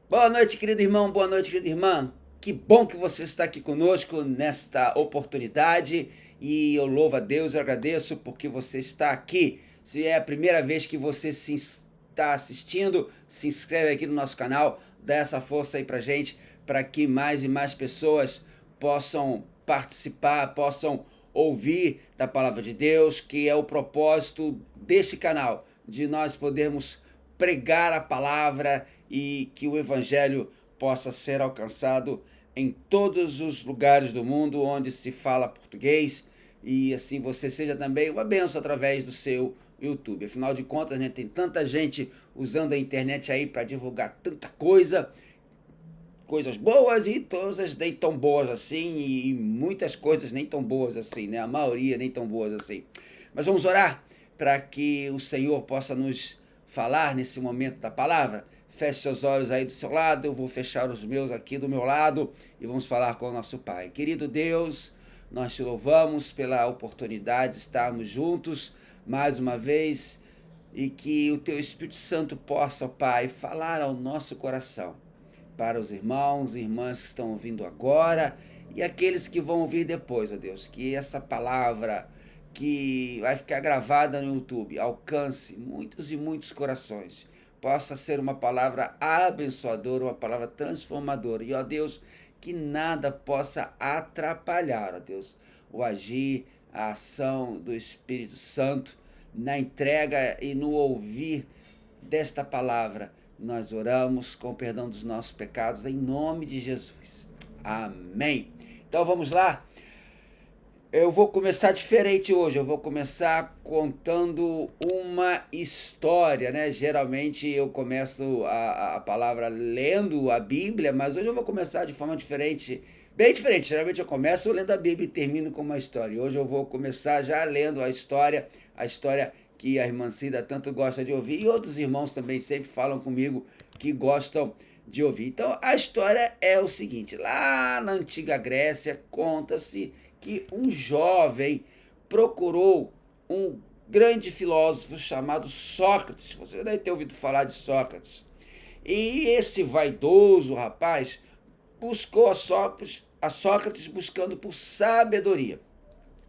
Boa noite, querido irmão, boa noite, querida irmã. Que bom que você está aqui conosco nesta oportunidade e eu louvo a Deus e agradeço porque você está aqui. Se é a primeira vez que você está assistindo, se inscreve aqui no nosso canal, dá essa força aí pra gente, para que mais e mais pessoas possam participar, possam ouvir da palavra de Deus, que é o propósito desse canal, de nós podermos pregar a palavra e que o evangelho possa ser alcançado em todos os lugares do mundo onde se fala português e assim você seja também uma benção através do seu YouTube. Afinal de contas, né, tem tanta gente usando a internet aí para divulgar tanta coisa, coisas boas e todas nem tão boas assim e muitas coisas nem tão boas assim, né? A maioria nem tão boas assim. Mas vamos orar para que o Senhor possa nos falar nesse momento da palavra. Feche seus olhos aí do seu lado, eu vou fechar os meus aqui do meu lado e vamos falar com o nosso Pai. Querido Deus, nós te louvamos pela oportunidade de estarmos juntos mais uma vez e que o teu Espírito Santo possa, Pai, falar ao nosso coração para os irmãos e irmãs que estão ouvindo agora e aqueles que vão ouvir depois, ó Deus, que essa palavra que vai ficar gravada no YouTube alcance muitos e muitos corações, possa ser uma palavra abençoadora, uma palavra transformadora. E, ó Deus, que nada possa atrapalhar, ó Deus, o agir, a ação do Espírito Santo na entrega e no ouvir desta palavra. Nós oramos com o perdão dos nossos pecados em nome de Jesus. Amém. Então vamos lá. Eu vou começar diferente hoje. Eu vou começar contando uma história, né? Geralmente eu começo a palavra lendo a Bíblia, mas hoje eu vou começar de forma diferente, bem diferente. Geralmente eu começo lendo a Bíblia e termino com uma história. Hoje eu vou começar já lendo a história que a irmã Cida tanto gosta de ouvir e outros irmãos também sempre falam comigo que gostam de ouvir. Então a história é o seguinte: lá na antiga Grécia conta-se que um jovem procurou um grande filósofo chamado Sócrates. Você deve ter ouvido falar de Sócrates. E esse vaidoso rapaz buscou a Sócrates buscando por sabedoria.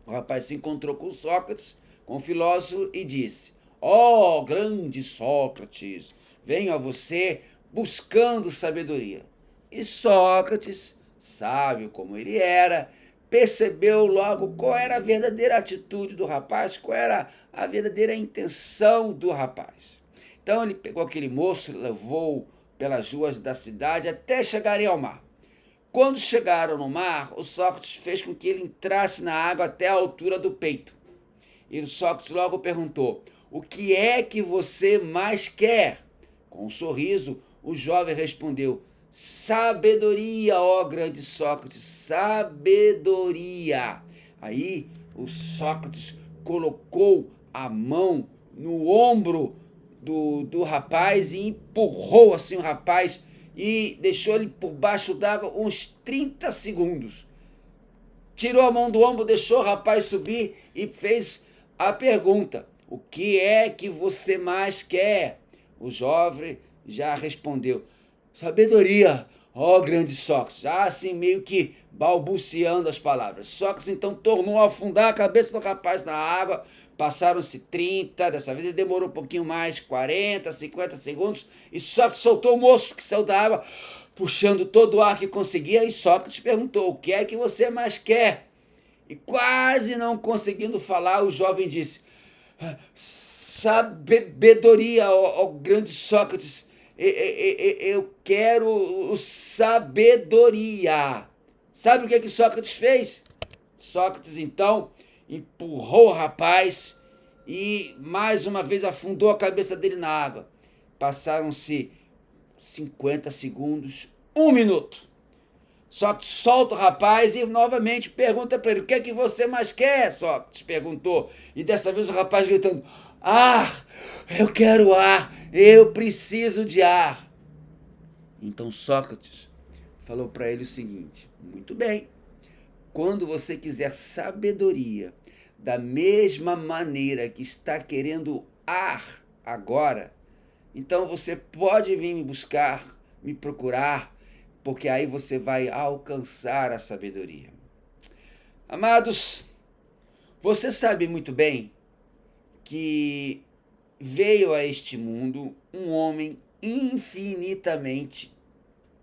O rapaz se encontrou com Sócrates, com o filósofo, e disse: Ó, grande Sócrates, venho a você buscando sabedoria. E Sócrates, sábio como ele era, percebeu logo qual era a verdadeira atitude do rapaz, qual era a verdadeira intenção do rapaz. Então ele pegou aquele moço, levou pelas ruas da cidade até chegarem ao mar. Quando chegaram no mar, o Sócrates fez com que ele entrasse na água até a altura do peito. E o Sócrates logo perguntou: O que é que você mais quer? Com um sorriso, o jovem respondeu: Sabedoria, ó grande Sócrates, sabedoria. Aí o Sócrates colocou a mão no ombro do rapaz e empurrou assim o rapaz e deixou ele por baixo d'água uns 30 segundos. Tirou a mão do ombro, deixou o rapaz subir e fez a pergunta: O que é que você mais quer? O jovem já respondeu: Sabedoria, ó grande Sócrates. Assim meio que balbuciando as palavras. Sócrates então tornou a afundar a cabeça do rapaz na água. Passaram-se 30, dessa vez ele demorou um pouquinho mais, 40, 50 segundos, e Sócrates soltou o moço que saiu da água, puxando todo o ar que conseguia, e Sócrates perguntou: O que é que você mais quer? E quase não conseguindo falar, o jovem disse: Sabedoria, ó grande Sócrates, eu quero sabedoria. Sabe o que Sócrates fez? Sócrates então empurrou o rapaz e mais uma vez afundou a cabeça dele na água. Passaram-se 50 segundos, um minuto. Sócrates solta o rapaz e novamente pergunta para ele: O que é que você mais quer? Sócrates perguntou. E dessa vez o rapaz gritando: Ar! Eu quero ar! Eu preciso de ar! Então Sócrates falou para ele o seguinte: Muito bem, quando você quiser sabedoria, da mesma maneira que está querendo ar agora, então você pode vir me buscar me procurar, porque aí você vai alcançar a sabedoria. Amados, você sabe muito bem que veio a este mundo um homem infinitamente,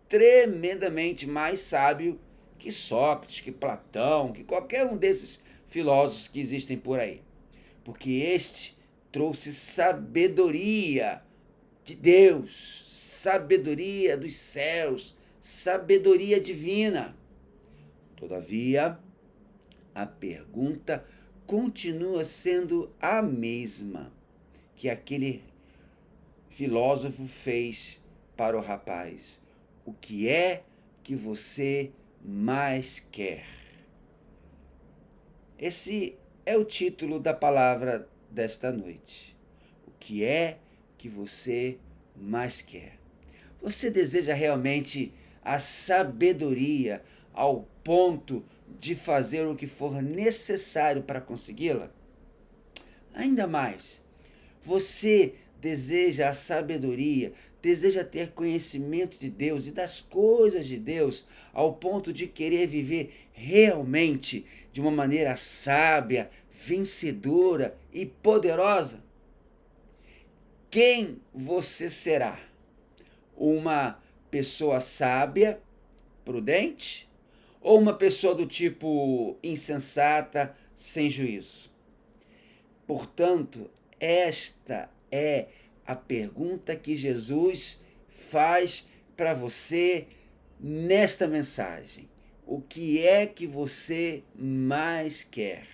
tremendamente mais sábio que Sócrates, que Platão, que qualquer um desses filósofos que existem por aí. Porque este trouxe sabedoria de Deus, sabedoria dos céus, sabedoria divina. Todavia, a pergunta continua sendo a mesma que aquele filósofo fez para o rapaz: o que é que você mais quer? Esse é o título da palavra desta noite. O que é que você mais quer? Você deseja realmente a sabedoria ao ponto de fazer o que for necessário para consegui-la? Ainda mais, você deseja a sabedoria, deseja ter conhecimento de Deus e das coisas de Deus, ao ponto de querer viver realmente de uma maneira sábia, vencedora e poderosa? Quem você será? Uma pessoa sábia, prudente, ou uma pessoa do tipo insensata, sem juízo? Portanto, esta é a pergunta que Jesus faz para você nesta mensagem. O que é que você mais quer?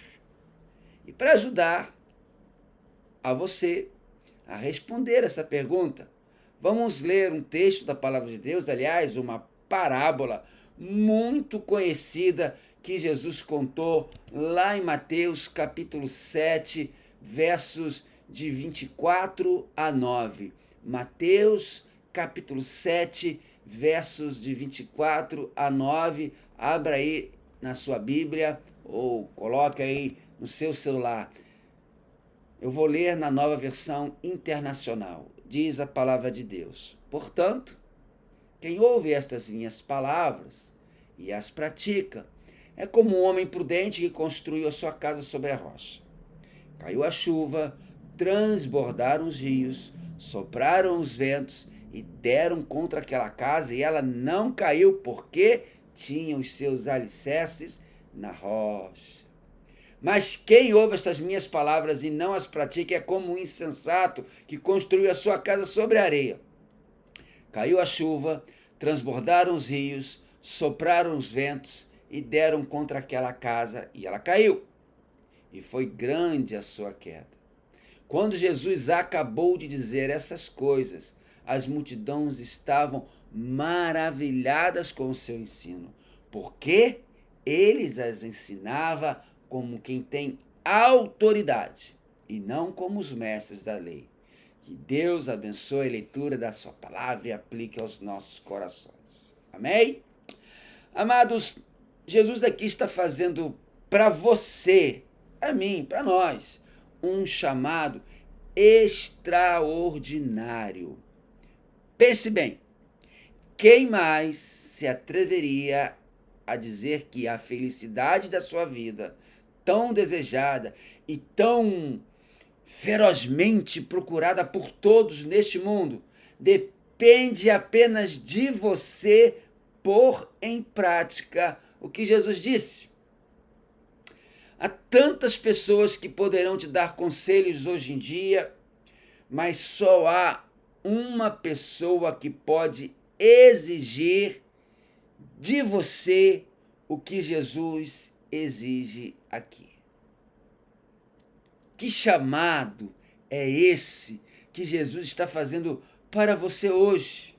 E para ajudar a você a responder essa pergunta, vamos ler um texto da Palavra de Deus, aliás, uma parábola muito conhecida que Jesus contou lá em Mateus capítulo 7, versos de 24 a 9. Mateus capítulo 7, versos de 24 a 9. Abra aí na sua Bíblia ou coloque aí no seu celular. Eu vou ler na Nova Versão Internacional. Diz a palavra de Deus: portanto, quem ouve estas minhas palavras e as pratica é como um homem prudente que construiu a sua casa sobre a rocha. Caiu a chuva, transbordaram os rios, sopraram os ventos e deram contra aquela casa, e ela não caiu, porque tinha os seus alicerces na rocha. Mas quem ouve estas minhas palavras e não as pratica é como um insensato que construiu a sua casa sobre a areia. Caiu a chuva, transbordaram os rios, sopraram os ventos e deram contra aquela casa, e ela caiu. E foi grande a sua queda. Quando Jesus acabou de dizer essas coisas, as multidões estavam maravilhadas com o seu ensino, porque ele as ensinava como quem tem autoridade e não como os mestres da lei. Que Deus abençoe a leitura da sua palavra e aplique aos nossos corações. Amém? Amados, Jesus aqui está fazendo para você, para mim, para nós, um chamado extraordinário. Pense bem, quem mais se atreveria a dizer que a felicidade da sua vida, tão desejada e tão ferozmente procurada por todos neste mundo, depende apenas de você pôr em prática o que Jesus disse? Há tantas pessoas que poderão te dar conselhos hoje em dia, mas só há uma pessoa que pode exigir de você o que Jesus exige aqui. Que chamado é esse que Jesus está fazendo para você hoje?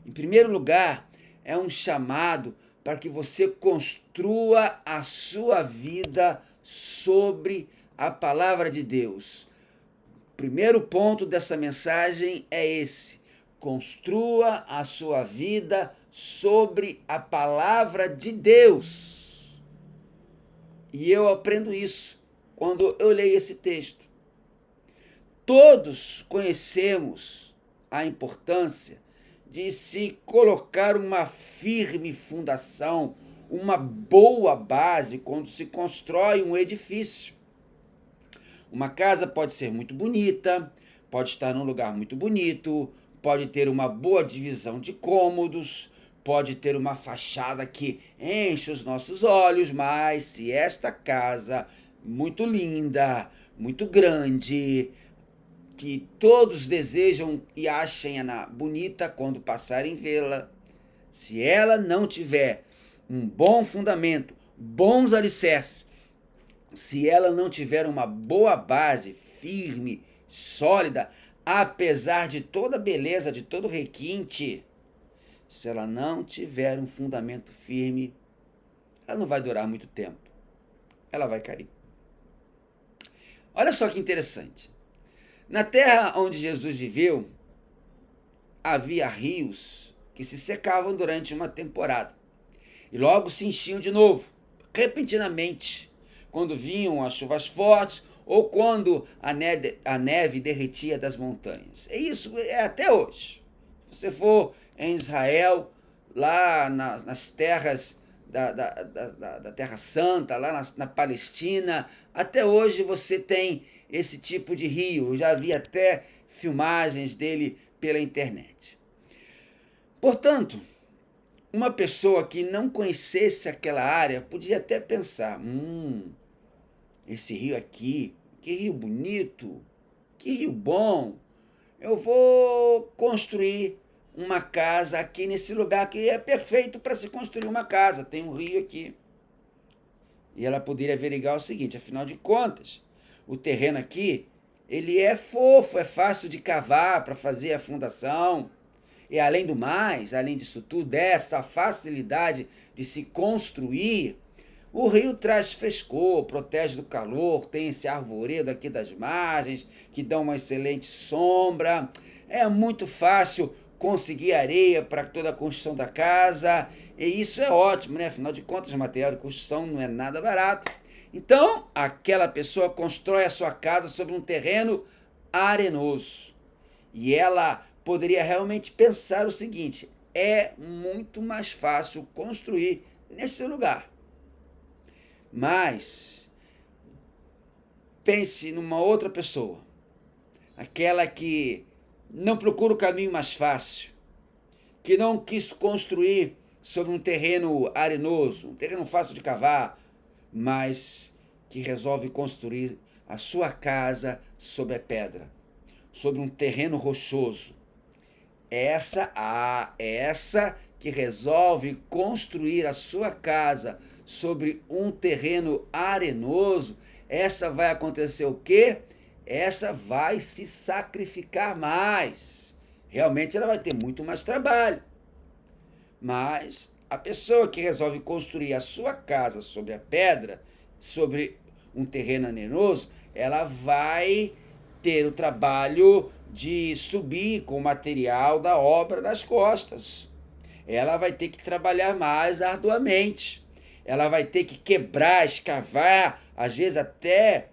Em primeiro lugar, é um chamado para que você construa a sua vida sobre a palavra de Deus. O primeiro ponto dessa mensagem é esse: construa a sua vida sobre a palavra de Deus. E eu aprendo isso quando eu leio esse texto. Todos conhecemos a importância de se colocar uma firme fundação, uma boa base quando se constrói um edifício. Uma casa pode ser muito bonita, pode estar num lugar muito bonito, pode ter uma boa divisão de cômodos, pode ter uma fachada que enche os nossos olhos, mas se esta casa muito linda, muito grande, que todos desejam e achem-na bonita quando passarem vê-la, se ela não tiver um bom fundamento, bons alicerces, se ela não tiver uma boa base, firme, sólida, apesar de toda a beleza, de todo o requinte, se ela não tiver um fundamento firme, ela não vai durar muito tempo. Ela vai cair. Olha só que interessante. Na terra onde Jesus viveu, havia rios que se secavam durante uma temporada e logo se enchiam de novo, repentinamente, quando vinham as chuvas fortes ou quando a neve derretia das montanhas. E isso é até hoje. Se você for em Israel, lá nas terras da Terra Santa, lá na Palestina, até hoje você tem esse tipo de rio. Eu já vi até filmagens dele pela internet. Portanto, uma pessoa que não conhecesse aquela área podia até pensar, esse rio aqui, que rio bonito, que rio bom, eu vou construir uma casa aqui nesse lugar que é perfeito para se construir uma casa, tem um rio aqui. E ela poderia averiguar o seguinte, afinal de contas, o terreno aqui, ele é fofo, é fácil de cavar para fazer a fundação. E além do mais, além disso tudo, dessa facilidade de se construir, o rio traz frescor, protege do calor, tem esse arvoredo aqui das margens, que dá uma excelente sombra. É muito fácil conseguir areia para toda a construção da casa, e isso é ótimo, né? Afinal de contas, o material de construção não é nada barato. Então, aquela pessoa constrói a sua casa sobre um terreno arenoso. E ela poderia realmente pensar o seguinte, é muito mais fácil construir nesse lugar. Mas pense numa outra pessoa, aquela que não procura o caminho mais fácil, que não quis construir sobre um terreno arenoso, um terreno fácil de cavar, mas que resolve construir a sua casa sobre a pedra, sobre um terreno rochoso. Essa que resolve construir a sua casa sobre um terreno arenoso, essa vai acontecer o quê? Essa vai se sacrificar mais. Realmente ela vai ter muito mais trabalho. Mas a pessoa que resolve construir a sua casa sobre a pedra, sobre um terreno arenoso, ela vai ter o trabalho de subir com o material da obra nas costas. Ela vai ter que trabalhar mais arduamente. Ela vai ter que quebrar, escavar, às vezes até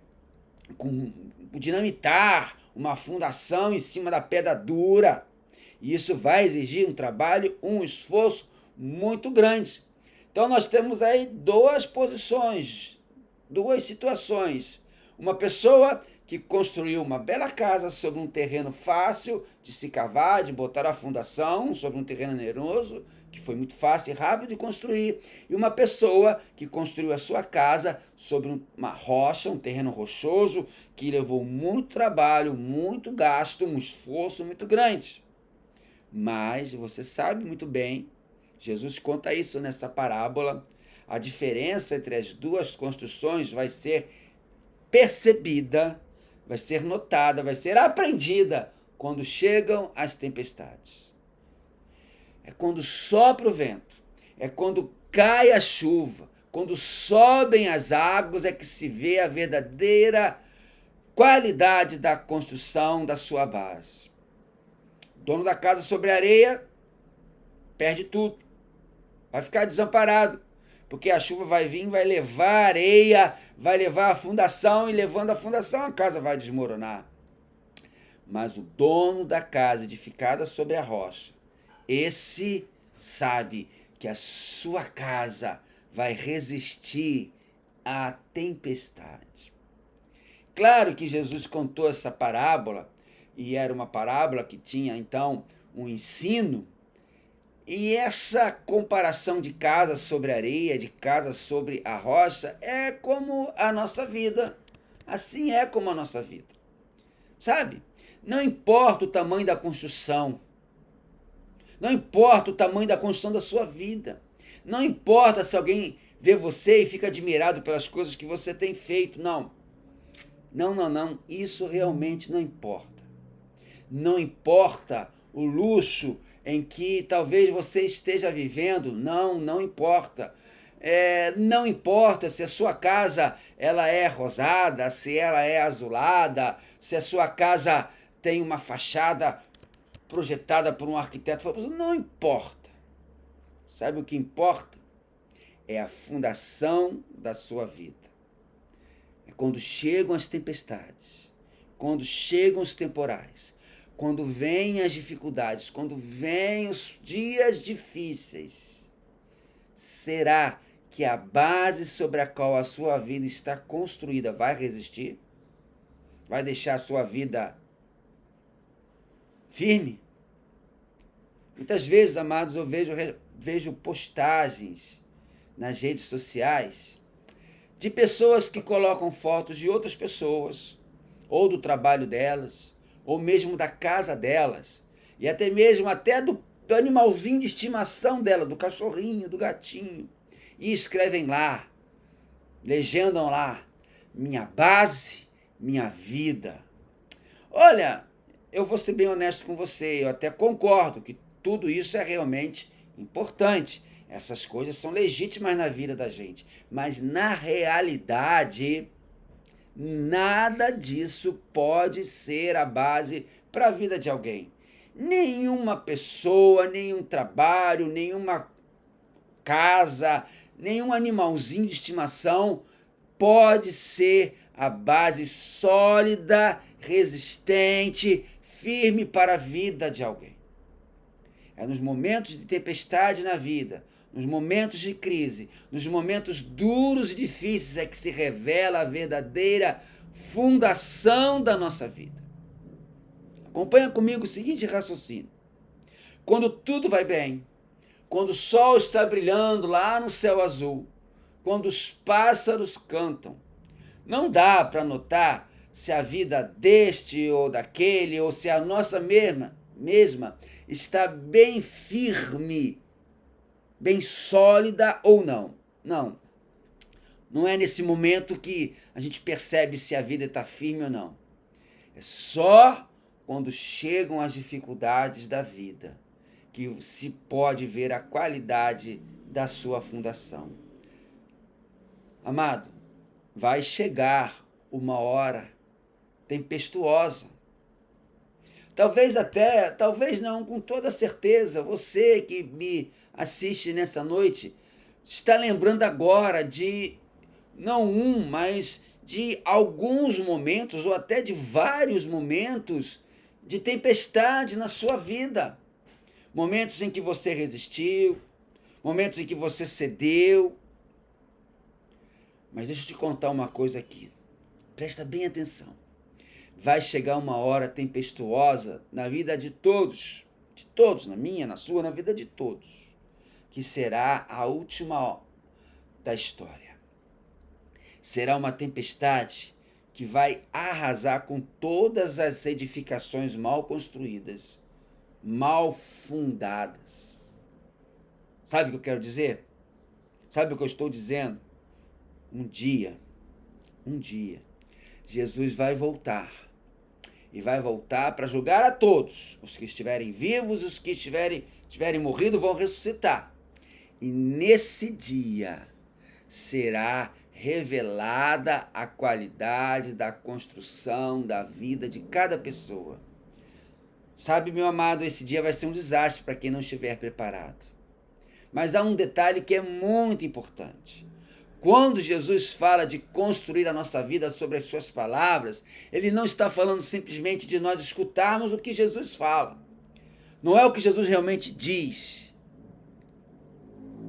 dinamitar uma fundação em cima da pedra dura. E isso vai exigir um trabalho, um esforço muito grande. Então nós temos aí duas posições, duas situações. Uma pessoa que construiu uma bela casa sobre um terreno fácil de se cavar, de botar a fundação, sobre um terreno arenoso, que foi muito fácil e rápido de construir, e uma pessoa que construiu a sua casa sobre uma rocha, um terreno rochoso, que levou muito trabalho, muito gasto, um esforço muito grande. Mas você sabe muito bem, Jesus conta isso nessa parábola, a diferença entre as duas construções vai ser percebida, vai ser notada, vai ser aprendida quando chegam as tempestades. É quando sopra o vento, é quando cai a chuva, quando sobem as águas é que se vê a verdadeira qualidade da construção da sua base. O dono da casa sobre a areia perde tudo, vai ficar desamparado, porque a chuva vai vir, vai levar a areia, vai levar a fundação, e levando a fundação a casa vai desmoronar. Mas o dono da casa edificada sobre a rocha, esse sabe que a sua casa vai resistir à tempestade. Claro que Jesus contou essa parábola, e era uma parábola que tinha então um ensino, e essa comparação de casa sobre areia, de casa sobre a rocha, é como a nossa vida. Assim é como a nossa vida. Sabe? Não importa o tamanho da construção, não importa o tamanho da construção da sua vida, não importa se alguém vê você e fica admirado pelas coisas que você tem feito, não. Não, isso realmente não importa. Não importa o luxo em que talvez você esteja vivendo, não importa. Não importa se a sua casa ela é rosada, se ela é azulada, se a sua casa tem uma fachada projetada por um arquiteto famoso, não importa. Sabe o que importa? É a fundação da sua vida. É quando chegam as tempestades, quando chegam os temporais, quando vêm as dificuldades, quando vêm os dias difíceis. Será que a base sobre a qual a sua vida está construída vai resistir? Vai deixar a sua vida firme? Muitas vezes, amados, eu vejo postagens nas redes sociais de pessoas que colocam fotos de outras pessoas, ou do trabalho delas, ou mesmo da casa delas, e até mesmo do animalzinho de estimação dela, do cachorrinho, do gatinho, e escrevem lá, legendam lá, minha base, minha vida. Olha, eu vou ser bem honesto com você, eu até concordo que tudo isso é realmente importante. Essas coisas são legítimas na vida da gente. Mas, na realidade, nada disso pode ser a base para a vida de alguém. Nenhuma pessoa, nenhum trabalho, nenhuma casa, nenhum animalzinho de estimação pode ser a base sólida, resistente, firme para a vida de alguém. É nos momentos de tempestade na vida, nos momentos de crise, nos momentos duros e difíceis é que se revela a verdadeira fundação da nossa vida. Acompanha comigo o seguinte raciocínio. Quando tudo vai bem, quando o sol está brilhando lá no céu azul, quando os pássaros cantam, não dá para notar se a vida deste ou daquele, ou se a nossa mesma está bem firme, bem sólida ou não. Não é nesse momento que a gente percebe se a vida está firme ou não. É só quando chegam as dificuldades da vida que se pode ver a qualidade da sua fundação. Amado, vai chegar uma hora tempestuosa. Talvez não, com toda certeza, você que me assiste nessa noite está lembrando agora de não mas de alguns momentos ou até de vários momentos de tempestade na sua vida. Momentos em que você resistiu, momentos em que você cedeu. Mas deixa eu te contar uma coisa aqui. Presta bem atenção. Vai chegar uma hora tempestuosa na vida de todos, na minha, na sua, na vida de todos, que será a última da história. Será uma tempestade que vai arrasar com todas as edificações mal construídas, mal fundadas. Sabe o que eu quero dizer? Sabe o que eu estou dizendo? Um dia, Jesus vai voltar. E vai voltar para julgar a todos. Os que estiverem vivos, os que tiverem morrido vão ressuscitar. E nesse dia será revelada a qualidade da construção da vida de cada pessoa. Sabe, meu amado, esse dia vai ser um desastre para quem não estiver preparado. Mas há um detalhe que é muito importante. Quando Jesus fala de construir a nossa vida sobre as suas palavras, ele não está falando simplesmente de nós escutarmos o que Jesus fala. Não é o que Jesus realmente diz.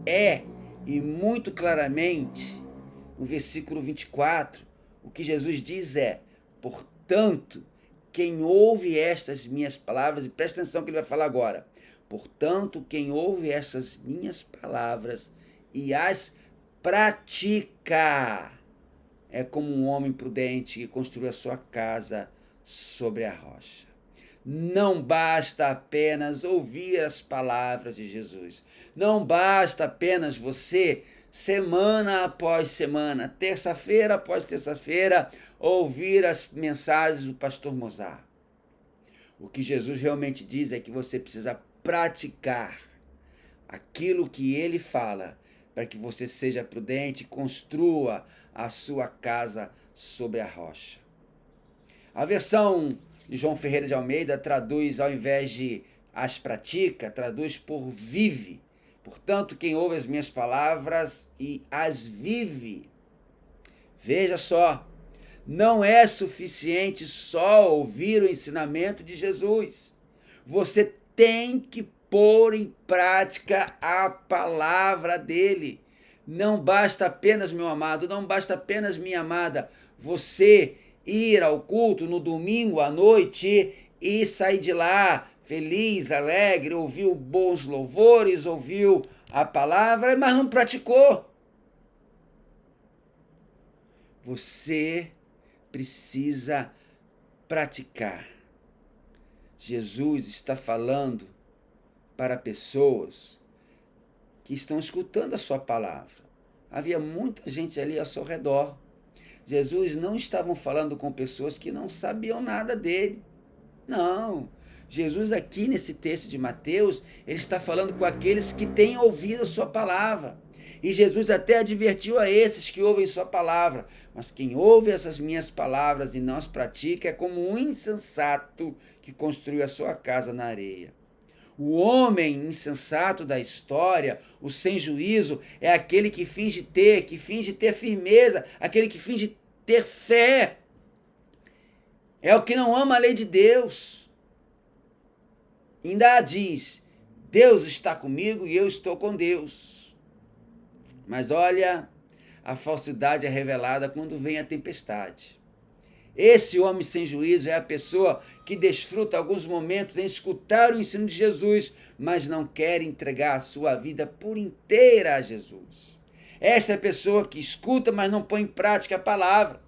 E muito claramente, no versículo 24, o que Jesus diz é: portanto, quem ouve estas minhas palavras, e presta atenção que ele vai falar agora, portanto, quem ouve estas minhas palavras e as pratica, é como um homem prudente que construiu a sua casa sobre a rocha. Não basta apenas ouvir as palavras de Jesus. Não basta apenas você, semana após semana, terça-feira após terça-feira, ouvir as mensagens do pastor Mozart. O que Jesus realmente diz é que você precisa praticar aquilo que ele fala, para que você seja prudente e construa a sua casa sobre a rocha. A versão de João Ferreira de Almeida traduz, ao invés de as pratica, traduz por vive. Portanto, quem ouve as minhas palavras e as vive. Veja só, não é suficiente só ouvir o ensinamento de Jesus. Você tem que pôr em prática a palavra dele. Não basta apenas, meu amado, não basta apenas, minha amada, você ir ao culto no domingo à noite e sair de lá feliz, alegre, ouviu bons louvores, ouviu a palavra, mas não praticou. Você precisa praticar. Jesus está falando para pessoas que estão escutando a sua palavra. Havia muita gente ali ao seu redor. Jesus não estava falando com pessoas que não sabiam nada dele. Não. Jesus aqui nesse texto de Mateus, ele está falando com aqueles que têm ouvido a sua palavra. E Jesus até advertiu a esses que ouvem sua palavra. Mas quem ouve essas minhas palavras e não as pratica é como um insensato que construiu a sua casa na areia. O homem insensato da história, o sem juízo, é aquele que finge ter firmeza, aquele que finge ter fé. É o que não ama a lei de Deus. Ainda diz: Deus está comigo e eu estou com Deus. Mas olha, a falsidade é revelada quando vem a tempestade. Esse homem sem juízo é a pessoa que desfruta alguns momentos em escutar o ensino de Jesus, mas não quer entregar a sua vida por inteira a Jesus. Essa é a pessoa que escuta, mas não põe em prática a palavra.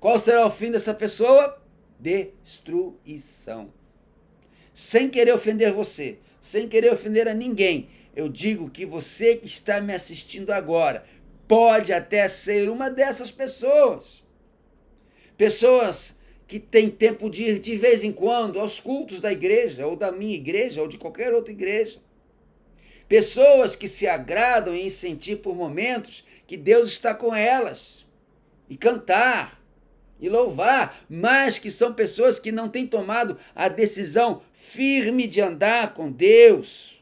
Qual será o fim dessa pessoa? Destruição. Sem querer ofender você, sem querer ofender a ninguém, eu digo que você que está me assistindo agora pode até ser uma dessas pessoas. Pessoas que têm tempo de ir de vez em quando aos cultos da igreja, ou da minha igreja, ou de qualquer outra igreja. Pessoas que se agradam em sentir por momentos que Deus está com elas. E cantar, e louvar, mas que são pessoas que não têm tomado a decisão firme de andar com Deus,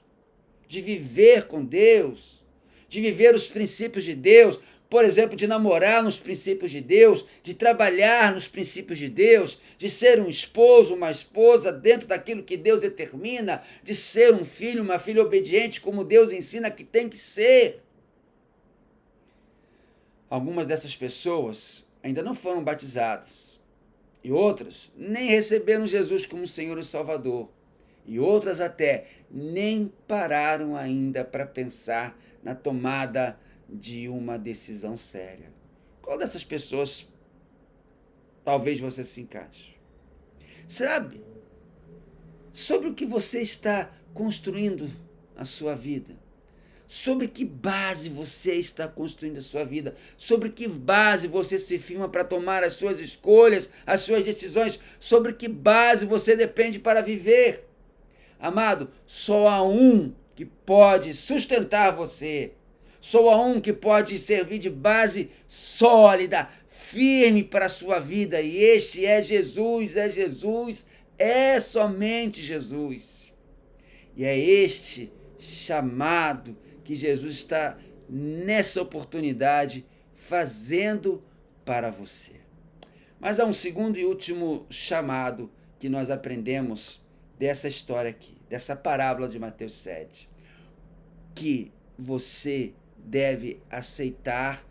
de viver com Deus, de viver os princípios de Deus. Por exemplo, de namorar nos princípios de Deus, de trabalhar nos princípios de Deus, de ser um esposo, uma esposa dentro daquilo que Deus determina, de ser um filho, uma filha obediente como Deus ensina que tem que ser. Algumas dessas pessoas ainda não foram batizadas, e outras nem receberam Jesus como Senhor e Salvador, e outras até nem pararam ainda para pensar na tomada de uma decisão séria. Qual dessas pessoas talvez você se encaixe? Sabe, sobre o que você está construindo a sua vida? Sobre que base você está construindo a sua vida? Sobre que base você se firma para tomar as suas escolhas, as suas decisões? Sobre que base você depende para viver? Amado, só há um que pode sustentar você. Só há um que pode servir de base sólida, firme para a sua vida. E este é Jesus, é somente Jesus. E é este chamado que Jesus está, nessa oportunidade, fazendo para você. Mas há um segundo e último chamado que nós aprendemos dessa história aqui. dessa parábola de Mateus 7, que você deve aceitar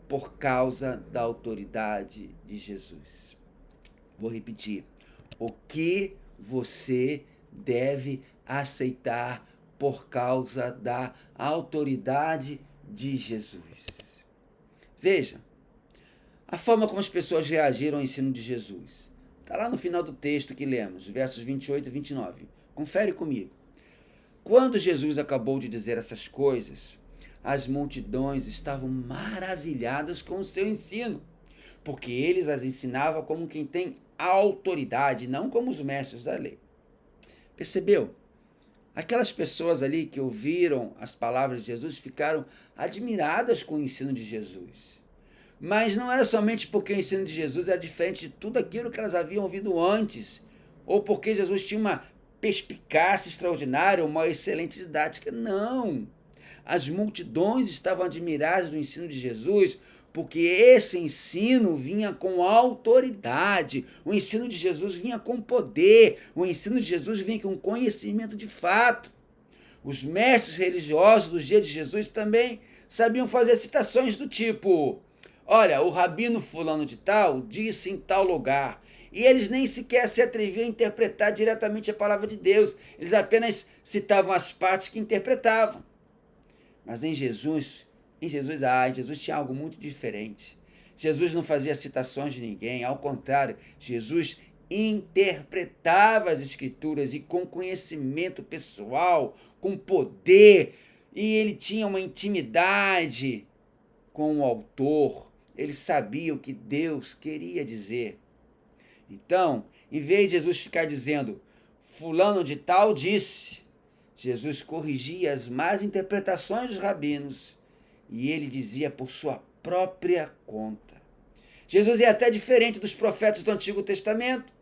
por causa da autoridade de Jesus. Vou repetir. O que você deve aceitar por causa da autoridade de Jesus. Veja, a forma como as pessoas reagiram ao ensino de Jesus. Está lá no final do texto que lemos, versos 28 e 29. Confere comigo. Quando Jesus acabou de dizer essas coisas, as multidões estavam maravilhadas com o seu ensino, porque eles as ensinavam como quem tem autoridade, não como os mestres da lei. Percebeu? Aquelas pessoas ali que ouviram as palavras de Jesus ficaram admiradas com o ensino de Jesus. Mas não era somente porque o ensino de Jesus era diferente de tudo aquilo que elas haviam ouvido antes, ou porque Jesus tinha uma perspicácia extraordinária, uma excelente didática. Não! As multidões estavam admiradas do ensino de Jesus porque esse ensino vinha com autoridade, o ensino de Jesus vinha com poder, o ensino de Jesus vinha com conhecimento de fato. Os mestres religiosos dos dias de Jesus também sabiam fazer citações do tipo: olha, o rabino fulano de tal disse em tal lugar. E eles nem sequer se atreviam a interpretar diretamente a palavra de Deus. Eles apenas citavam as partes que interpretavam. Mas em Jesus tinha algo muito diferente. Jesus não fazia citações de ninguém, ao contrário, Jesus interpretava as escrituras e com conhecimento pessoal, com poder, e ele tinha uma intimidade com o autor. Ele sabia o que Deus queria dizer. Então, em vez de Jesus ficar dizendo, fulano de tal disse, Jesus corrigia as más interpretações dos rabinos e ele dizia por sua própria conta. Jesus é até diferente dos profetas do Antigo Testamento.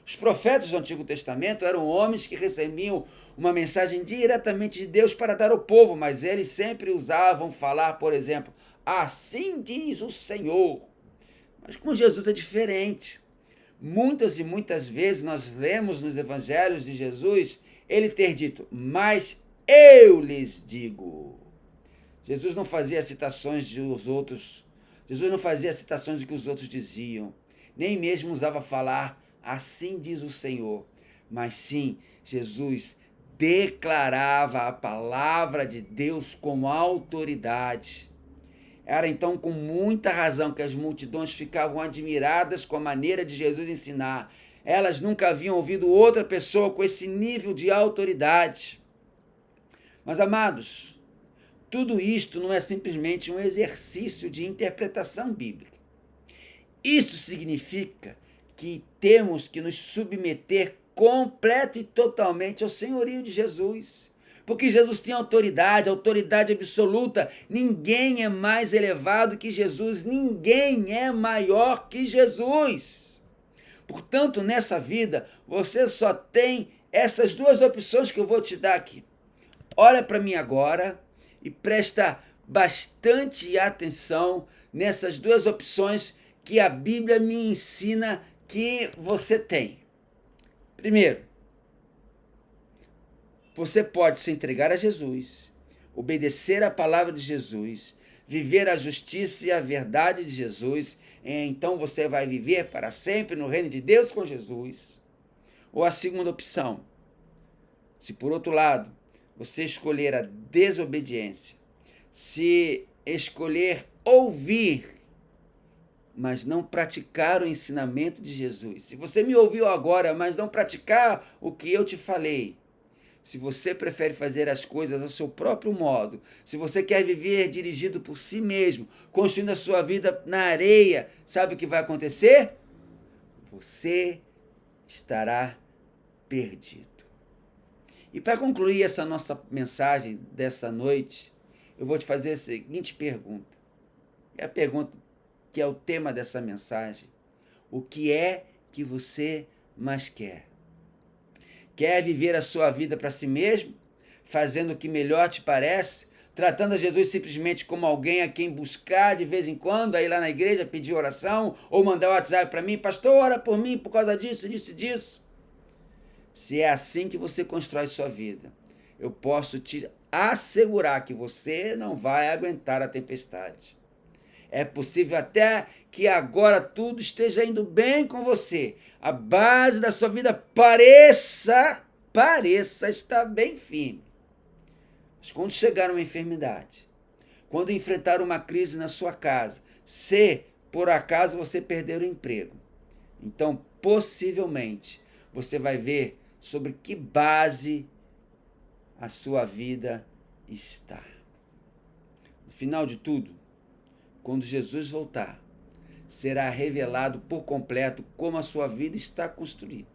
Os profetas do Antigo Testamento eram homens que recebiam uma mensagem diretamente de Deus para dar ao povo, mas eles sempre usavam falar, por exemplo, assim diz o Senhor. Mas com Jesus é diferente. Muitas e muitas vezes nós lemos nos evangelhos de Jesus ele ter dito, mas eu lhes digo. Jesus não fazia citações dos outros. Jesus não fazia citações do que os outros diziam. Nem mesmo usava falar, assim diz o Senhor. Mas sim, Jesus declarava a palavra de Deus com autoridade. Era então com muita razão que as multidões ficavam admiradas com a maneira de Jesus ensinar. Elas nunca haviam ouvido outra pessoa com esse nível de autoridade. Mas, amados, tudo isto não é simplesmente um exercício de interpretação bíblica. Isso significa que temos que nos submeter completa e totalmente ao senhorio de Jesus. Porque Jesus tem autoridade absoluta. Ninguém é mais elevado que Jesus, ninguém é maior que Jesus. Portanto, nessa vida, você só tem essas duas opções que eu vou te dar aqui. Olha para mim agora e presta bastante atenção nessas duas opções que a Bíblia me ensina que você tem. Primeiro, você pode se entregar a Jesus, obedecer a palavra de Jesus, viver a justiça e a verdade de Jesus, então você vai viver para sempre no reino de Deus com Jesus. Ou a segunda opção, se por outro lado você escolher a desobediência, se escolher ouvir, mas não praticar o ensinamento de Jesus, se você me ouviu agora, mas não praticar o que eu te falei, se você prefere fazer as coisas ao seu próprio modo, se você quer viver dirigido por si mesmo, construindo a sua vida na areia, sabe o que vai acontecer? Você estará perdido. E para concluir essa nossa mensagem dessa noite, eu vou te fazer a seguinte pergunta. É a pergunta que é o tema dessa mensagem. O que é que você mais quer? Quer viver a sua vida para si mesmo, fazendo o que melhor te parece, tratando a Jesus simplesmente como alguém a quem buscar de vez em quando, aí lá na igreja pedir oração, ou mandar um WhatsApp para mim, pastor, ora por mim por causa disso, disso e disso? Se é assim que você constrói sua vida, eu posso te assegurar que você não vai aguentar a tempestade. É possível até que agora tudo esteja indo bem com você. A base da sua vida pareça estar bem firme. Mas quando chegar uma enfermidade, quando enfrentar uma crise na sua casa, se por acaso você perder o emprego, então possivelmente você vai ver sobre que base a sua vida está. No final de tudo, quando Jesus voltar, será revelado por completo como a sua vida está construída.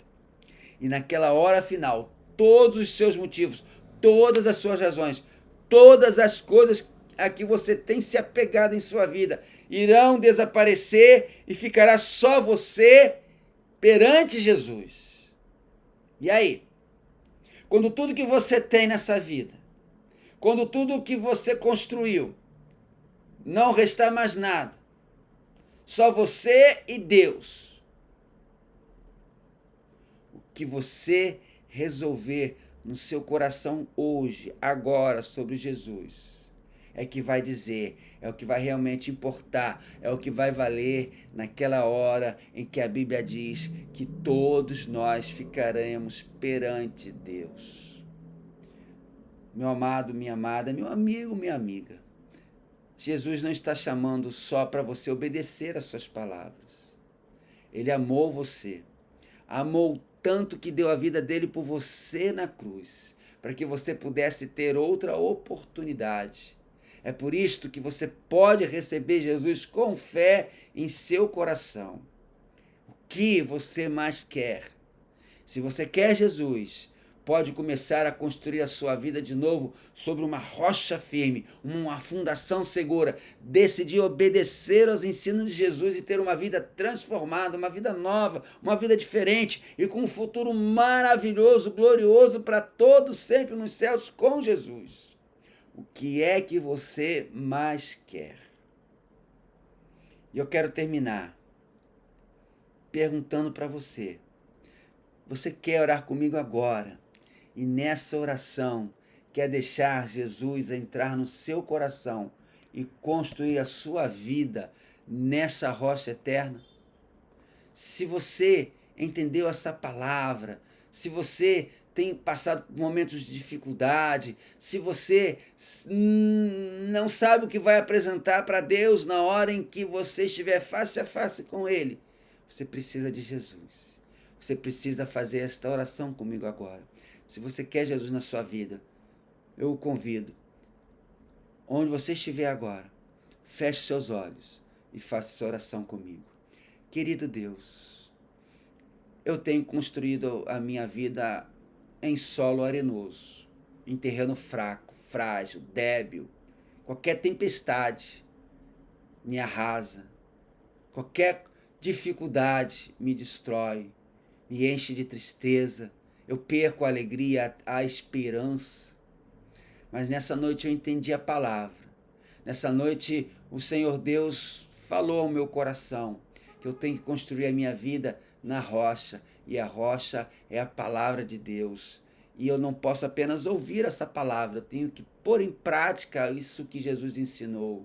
E naquela hora final, todos os seus motivos, todas as suas razões, todas as coisas a que você tem se apegado em sua vida irão desaparecer e ficará só você perante Jesus. E aí? Quando tudo que você tem nessa vida, quando tudo que você construiu, não restar mais nada, só você e Deus, o que você resolver no seu coração hoje, agora, sobre Jesus, é que vai dizer, é o que vai realmente importar, é o que vai valer naquela hora em que a Bíblia diz que todos nós ficaremos perante Deus. Meu amado, minha amada, meu amigo, minha amiga, Jesus não está chamando só para você obedecer às suas palavras. Ele amou você. Amou tanto que deu a vida dele por você na cruz, para que você pudesse ter outra oportunidade. É por isto que você pode receber Jesus com fé em seu coração. O que você mais quer? Se você quer Jesus, pode começar a construir a sua vida de novo sobre uma rocha firme, uma fundação segura. Decidir obedecer aos ensinos de Jesus e ter uma vida transformada, uma vida nova, uma vida diferente e com um futuro maravilhoso, glorioso para todos sempre nos céus com Jesus. O que é que você mais quer? E eu quero terminar perguntando para você. Você quer orar comigo agora? E nessa oração, quer deixar Jesus entrar no seu coração e construir a sua vida nessa rocha eterna? Se você entendeu essa palavra, se você tem passado por momentos de dificuldade, se você não sabe o que vai apresentar para Deus na hora em que você estiver face a face com Ele, você precisa de Jesus. Você precisa fazer esta oração comigo agora. Se você quer Jesus na sua vida, eu o convido. Onde você estiver agora, feche seus olhos e faça essa oração comigo. Querido Deus, eu tenho construído a minha vida em solo arenoso, em terreno fraco, frágil, débil. Qualquer tempestade me arrasa. Qualquer dificuldade me destrói, me enche de tristeza. Eu perco a alegria, a esperança. Mas nessa noite eu entendi a palavra. Nessa noite o Senhor Deus falou ao meu coração que eu tenho que construir a minha vida na rocha. E a rocha é a palavra de Deus. E eu não posso apenas ouvir essa palavra, eu tenho que pôr em prática isso que Jesus ensinou.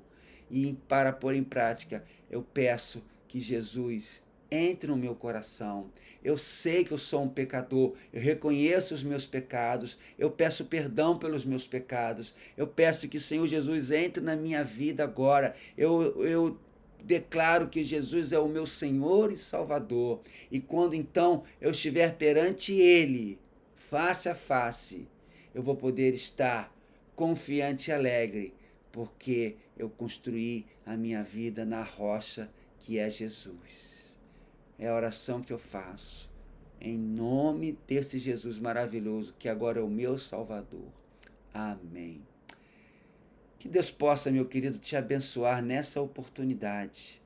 E para pôr em prática, eu peço que Jesus entre no meu coração. Eu sei que eu sou um pecador, eu reconheço os meus pecados, eu peço perdão pelos meus pecados, eu peço que o Senhor Jesus entre na minha vida agora. Eu declaro que Jesus é o meu Senhor e Salvador. E quando então eu estiver perante Ele, face a face, eu vou poder estar confiante e alegre, porque eu construí a minha vida na rocha que é Jesus. É a oração que eu faço, em nome desse Jesus maravilhoso, que agora é o meu Salvador. Amém. Que Deus possa, meu querido, te abençoar nessa oportunidade.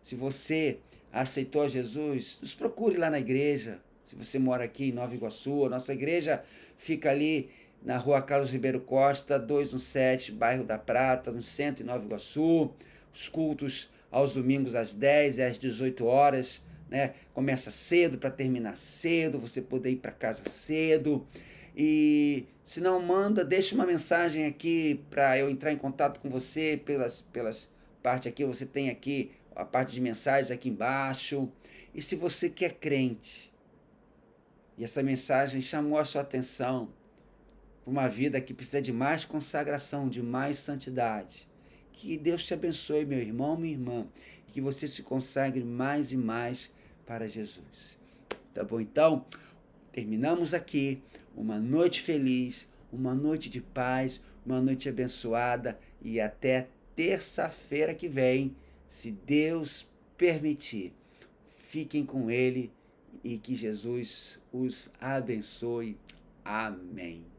Se você aceitou a Jesus, nos procure lá na igreja. Se você mora aqui em Nova Iguaçu, a nossa igreja fica ali na rua Carlos Ribeiro Costa, 217, bairro da Prata, no centro de Nova Iguaçu. Os cultos aos domingos às 10 e às 18 horas. né? Começa cedo para terminar cedo, você poder ir para casa cedo. E se não manda, deixa uma mensagem aqui para eu entrar em contato com você pelas partes aqui. Você tem aqui a parte de mensagens aqui embaixo. E se você que é crente e essa mensagem chamou a sua atenção para uma vida que precisa de mais consagração, de mais santidade, que Deus te abençoe, meu irmão, minha irmã, e que você se consagre mais e mais para Jesus. Tá bom? Então, terminamos aqui uma noite feliz, uma noite de paz, uma noite abençoada e até terça-feira que vem, se Deus permitir. Fiquem com Ele e que Jesus os abençoe. Amém.